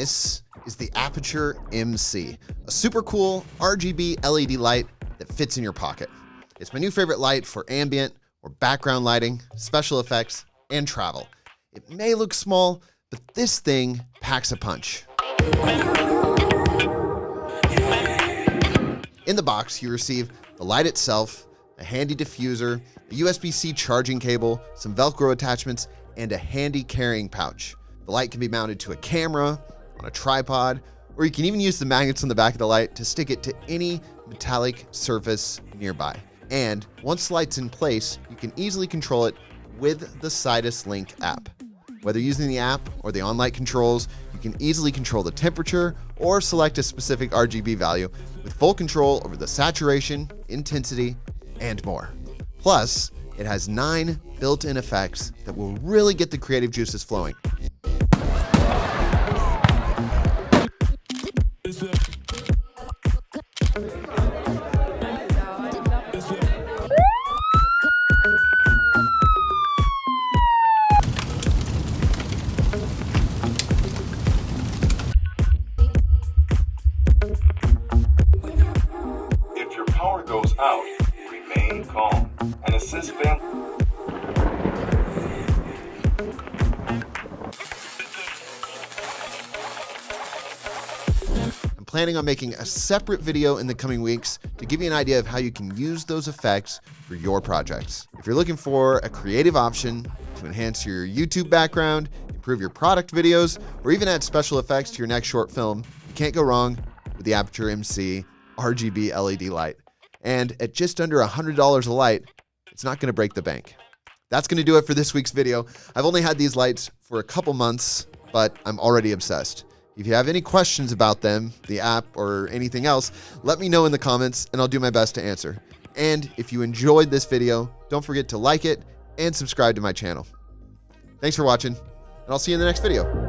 This is the Aputure MC, a super cool RGB LED light that fits in your pocket. It's my new favorite light for ambient or background lighting, special effects, and travel. It may look small, but this thing packs a punch. In the box, you receive the light itself, a handy diffuser, a USB-C charging cable, some Velcro attachments, and a handy carrying pouch. The light can be mounted to a camera, on a tripod, or you can even use the magnets on the back of the light to stick it to any metallic surface nearby. And once the light's in place, you can easily control it with the Sidus Link app. Whether using the app or the on-light controls, you can easily control the temperature or select a specific RGB value with full control over the saturation, intensity, and more. Plus, it has 9 built-in effects that will really get the creative juices flowing. If your power goes out, remain calm and assist family. I'm planning on making a separate video in the coming weeks to give you an idea of how you can use those effects for your projects. If you're looking for a creative option to enhance your YouTube background, improve your product videos, or even add special effects to your next short film, you can't go wrong with the Aputure MC RGB LED light. And at just under $100 a light, it's not going to break the bank. That's going to do it for this week's video. I've only had these lights for a couple months, but I'm already obsessed. If you have any questions about them, the app, or anything else, let me know in the comments and I'll do my best to answer. And if you enjoyed this video, don't forget to like it and subscribe to my channel. Thanks for watching, and I'll see you in the next video.